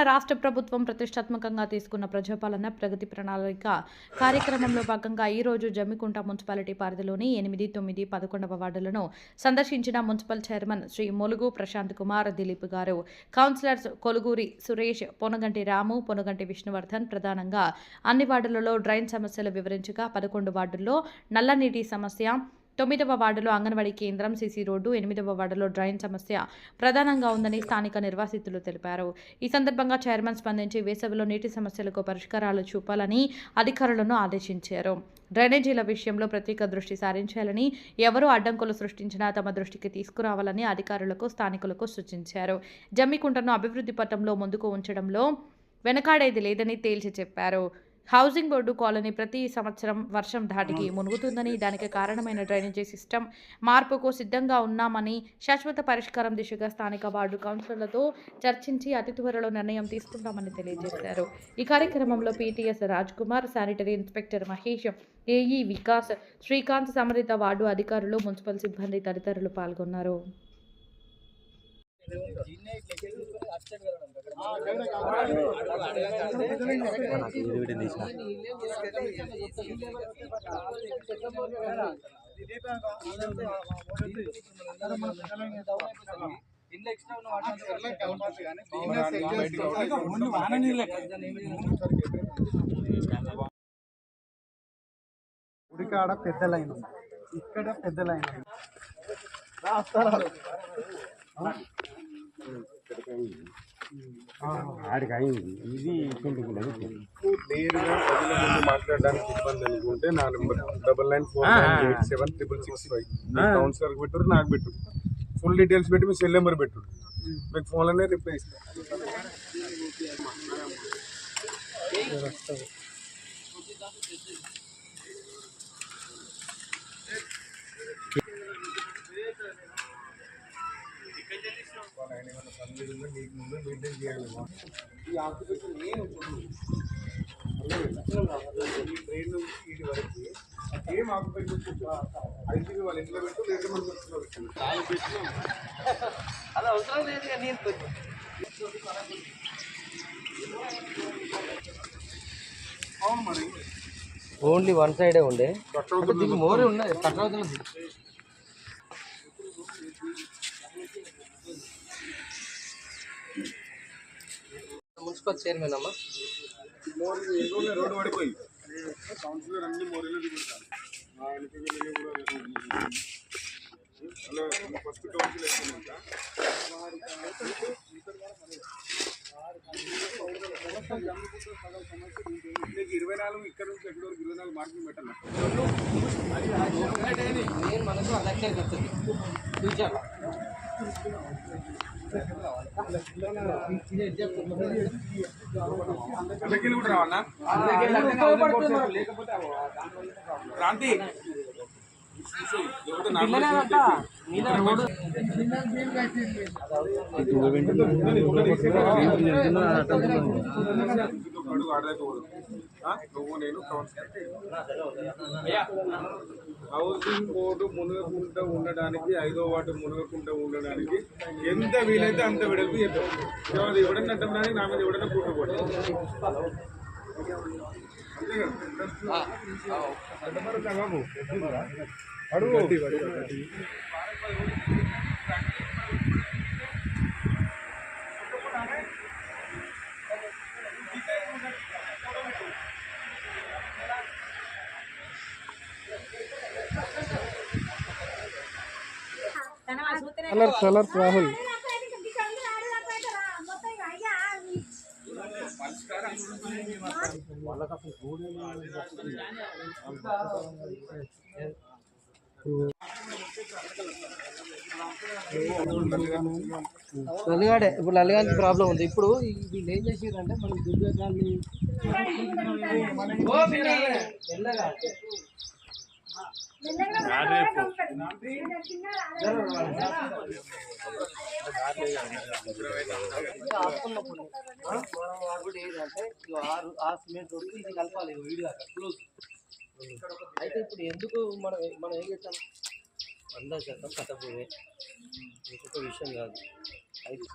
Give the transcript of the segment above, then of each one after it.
రాష్ట్ర ప్రభుత్వం ప్రతిష్టాత్మకంగా తీసుకున్న ప్రజాపాలన ప్రగతి ప్రణాళిక కార్యక్రమంలో భాగంగా ఈ రోజు జమ్మికుంట మున్సిపాలిటీ పరిధిలోని 8, 9, 11వ వార్డులను సందర్శించిన మున్సిపల్ చైర్మన్ శ్రీ మొలుగు ప్రశాంత్ కుమార్ దిలీప్ గారు. కౌన్సిలర్స్ కొలుగూరి సురేష్, పొనగంటి రాము, పొనగంటి విష్ణువర్ధన్ ప్రధానంగా అన్ని వార్డులలో డ్రైన్ సమస్యలు వివరించగా 11 వార్డుల్లో నల్లనీటి సమస్య, 9వ వార్డులో అంగన్వాడీ కేంద్రం, సీసీ రోడ్డు, 8వ వార్డులో డ్రైన్ సమస్య ప్రధానంగా ఉందని స్థానిక నిర్వాసితులు తెలిపారు. ఈ సందర్భంగా చైర్మన్ స్పందించి వేసవిలో నీటి సమస్యలకు పరిష్కారాలు చూపాలని అధికారులను ఆదేశించారు. డ్రైనేజీల విషయంలో ప్రత్యేక దృష్టి సారించాలని, ఎవరు అడ్డంకులు సృష్టించినా తమ దృష్టికి తీసుకురావాలని అధికారులకు, స్థానికులకు సూచించారు. జమ్మికుంటను అభివృద్ధి పథంలో ముందుకు ఉంచడంలో వెనకాడేది లేదని తేల్చి చెప్పారు. హౌసింగ్ బోర్డు కాలనీ ప్రతి సంవత్సరం వర్షం ధాటికి మునుగుతుందని, దానికి కారణమైన డ్రైనేజీ సిస్టమ్ మార్పుకు సిద్ధంగా ఉన్నామని, శాశ్వత పరిష్కారం దిశగా స్థానిక వార్డు కౌన్సిలర్లతో చర్చించి అతి త్వరలో నిర్ణయం తీసుకుంటామని తెలియజేశారు. ఈ కార్యక్రమంలో PTS Raj Kumar, sanitary inspector Mahesh, AE Vikas, Srikanth, సమరిత వార్డు అధికారులు, మున్సిపల్ సిబ్బంది తదితరులు పాల్గొన్నారు. ఉడికాడ పెద్ద లైన్, ఇక్కడ పెద్ద లైన్ ఆడికి అయింది. ఇది నేరుగా ప్రజల ముందు మాట్లాడడానికి ఇబ్బంది అనుకుంటే నా నెంబర్ 9949876665 కౌన్సిలర్కి పెట్టారు, నాకు పెట్టు, ఫుల్ డీటెయిల్స్ పెట్టి మీ సెల్ నెంబర్ పెట్టు, మీకు ఫోన్లోనే రిప్లై ఇస్తాను. ఆయన ఏమైనా పని ఉందో నీకు ముందు మెయింటైన్ చేయాలి. ఈ ఆక్యుపేషన్ నేను ఈ ట్రైన్ నుంచి వీటి వరకు ఏం ఆక్యుపేషన్ ఐసీబీ వాళ్ళ ఇంట్లో పెట్టు, లేదా మన బస్సులో పెట్టాను. అది అవసరం లేదు. అవును మరి ఓన్లీ వన్ సైడే ఉండే మోరే ఉన్నది కట్టవుతున్నది. మున్సిపల్ చైర్మన్ అమ్మా రోడ్డు పడిపోయి కౌన్సిలర్ అన్ని మోరీలో దిగుతాను. హలో, ఫస్ట్ కౌన్సిల్ వేసుకున్నాక 24 ఇక్కడ నుంచి ఎక్కడి వరకు 24 మార్కులు పెట్టాలి. నేను మనకు ఆ లక్ష్యానికి వస్తుంది ఫ్యూచర్లో. అందరికీ కూడా రావన్నా లేకపోతే క్రాంతి నువ్వు నేను హౌసింగ్ బోర్డు మునగకుండా ఉండడానికి, 5వ వార్డు మునగకుండా ఉండడానికి ఎంత వీలైతే అంత వెడల్పు చెప్తాం. ఎవడన్నా అడ్డం నా మీద ఎవడన్నా కూర్చోకూడదు. బాబు అడుగు కలర్ రాహుల్ నల్లిగాడే. ఇప్పుడు నల్లిగాడి ప్రాబ్లం ఉంది. ఇప్పుడు వీళ్ళు ఏం చేసారంటే మనకి దుర్గాన్ని ఆ సిమెంట్ రోడ్డు ఇది కలపాలి వీడియో క్లోజ్. అయితే ఇప్పుడు ఎందుకు మనం ఏం చేస్తాం, 100% కట్టబోయే ఇంకొక విషయం కాదు. అయితే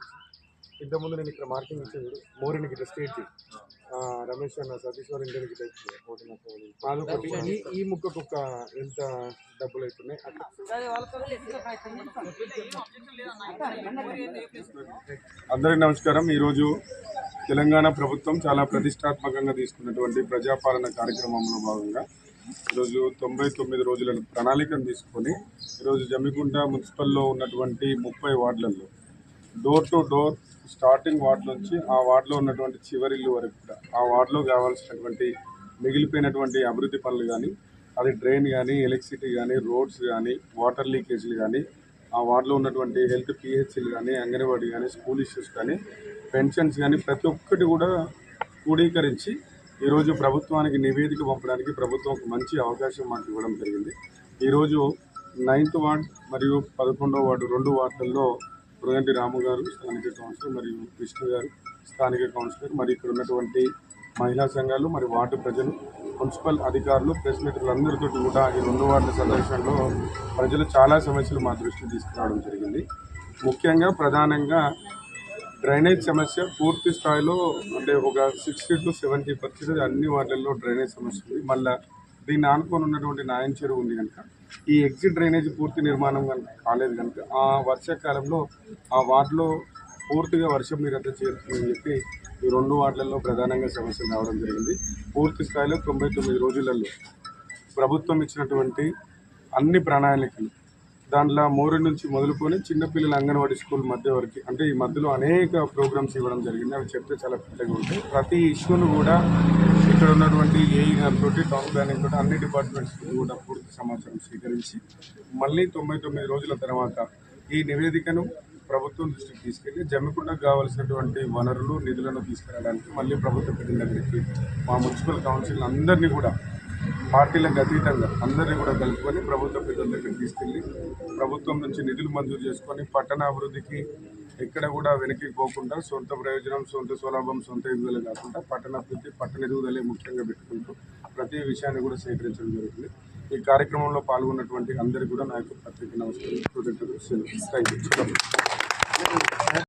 ఇంతకుముందు నేను ఇక్కడ మార్కింగ్ ఇచ్చేది మోరిని ఇట్లా స్టేట్ రమేష్ అన్న సతీష్ వారి ఇంటికి మాది ఈ ముక్కకు ఒక ఎంత డబ్బులు అవుతున్నాయి అట్లా అందరికీ నమస్కారం. ఈరోజు తెలంగాణ ప్రభుత్వం చాలా ప్రతిష్టాత్మకంగా తీసుకున్నటువంటి ప్రజాపాలన కార్యక్రమంలో భాగంగా ఈరోజు 99 రోజుల ప్రణాళికను తీసుకొని ఈరోజు జమ్మికుంట మున్సిపల్లో ఉన్నటువంటి 30 వార్డులలో door to door starting ward నుంచి ఆ వార్డులో ఉన్నటువంటి చివరి ఇల్లు వరకు కూడా ఆ వార్డులో కావాల్సినటువంటి మిగిలిపోయినటువంటి అభివృద్ధి పనులు కానీ, అది డ్రైన్ కానీ, ఎలక్ట్రిసిటీ కానీ, రోడ్స్ కానీ, వాటర్ లీకేజీలు కానీ, ఆ వార్డులో ఉన్నటువంటి హెల్త్ పిహెచ్లు కానీ, అంగన్వాడీ కానీ, స్కూల్ ఇష్యూస్ కానీ, పెన్షన్స్ కానీ ప్రతి ఒక్కటి కూడా క్రోడీకరించి ఈరోజు ప్రభుత్వానికి నివేదిక పంపడానికి ప్రభుత్వం ఒక మంచి అవకాశం మాకు ఇవ్వడం జరిగింది. ఈరోజు 9th వార్డ్ మరియు 11వ వార్డు 2 వార్డుల్లో పురగంటి రాము గారు స్థానిక కౌన్సిలర్ మరియు విష్ణు గారు స్థానిక కౌన్సిలర్ మరి ఇక్కడ ఉన్నటువంటి మహిళా సంఘాలు మరి వార్డు ప్రజలు, మున్సిపల్ అధికారులు, ప్రెస్ మిత్రులందరితో కూడా ఈ 2 వార్డుల సందర్శనలో ప్రజలు చాలా సమస్యలు మా దృష్టికి తీసుకురావడం జరిగింది. ముఖ్యంగా ప్రధానంగా డ్రైనేజ్ సమస్య పూర్తి స్థాయిలో అంటే ఒక 60 to 70% అన్ని వార్డులలో డ్రైనేజ్ సమస్య ఉంది. మళ్ళీ దీన్ని ఆనుకొని ఉన్నటువంటి నాయన్ చెరువు ఉంది కనుక ఈ ఎగ్జిట్ డ్రైనేజ్ పూర్తి నిర్మాణం కనుక కాలేదు కనుక ఆ వర్షాకాలంలో ఆ వార్డులో పూర్తిగా వర్షం నీరంతా చేరుతుందని చెప్పి ఈ 2 వార్డులలో ప్రధానంగా సమస్యలు రావడం జరిగింది. పూర్తి స్థాయిలో 99 రోజులలో ప్రభుత్వం ఇచ్చినటువంటి అన్ని ప్రణాళికలు దాంట్లో మోరు నుంచి మొదలుకొని చిన్నపిల్లల అంగన్వాడీ స్కూల్ మధ్య వరకు అంటే ఈ మధ్యలో అనేక ప్రోగ్రామ్స్ ఇవ్వడం జరిగింది. అవి చెప్తే చాలా పెద్దగా ఉంటాయి. ప్రతి ఇష్యూను కూడా ఇక్కడ ఉన్నటువంటి ఏఈ గారితో, టౌన్ ప్లానింగ్ తోటి అన్ని డిపార్ట్మెంట్స్ కూడా పూర్తి సమాచారం స్వీకరించి మళ్ళీ 99 రోజుల తర్వాత ఈ నివేదికను ప్రభుత్వం దృష్టికి తీసుకెళ్లి జమ్మికుంటకు కావాల్సినటువంటి వనరులు, నిధులను తీసుకురావడానికి మళ్ళీ ప్రభుత్వ పెద్దల దగ్గరికి మా మున్సిపల్ కౌన్సిల్ అందరినీ కూడా పార్టీలకు అతీతంగా అందరినీ కూడా కలుపుకొని ప్రభుత్వ పెద్దల దగ్గరికి తీసుకెళ్ళి ప్రభుత్వం నుంచి నిధులు మంజూరు చేసుకొని పట్టణ అభివృద్ధికి ఎక్కడ కూడా వెనక్కి పోకుండా సొంత ప్రయోజనం, సొంత స్వలాభం, సొంత ఎదుగుదల కాకుండా పట్టణ అభివృద్ధి, పట్టణ ఎదుగుదలే ముఖ్యంగా పెట్టుకుంటూ ప్రతి విషయాన్ని కూడా సేకరించడం జరుగుతుంది. ఈ కార్యక్రమంలో పాల్గొన్నటువంటి అందరికీ కూడా నా యొక్క ప్రత్యేక నమస్కారం. Thank you.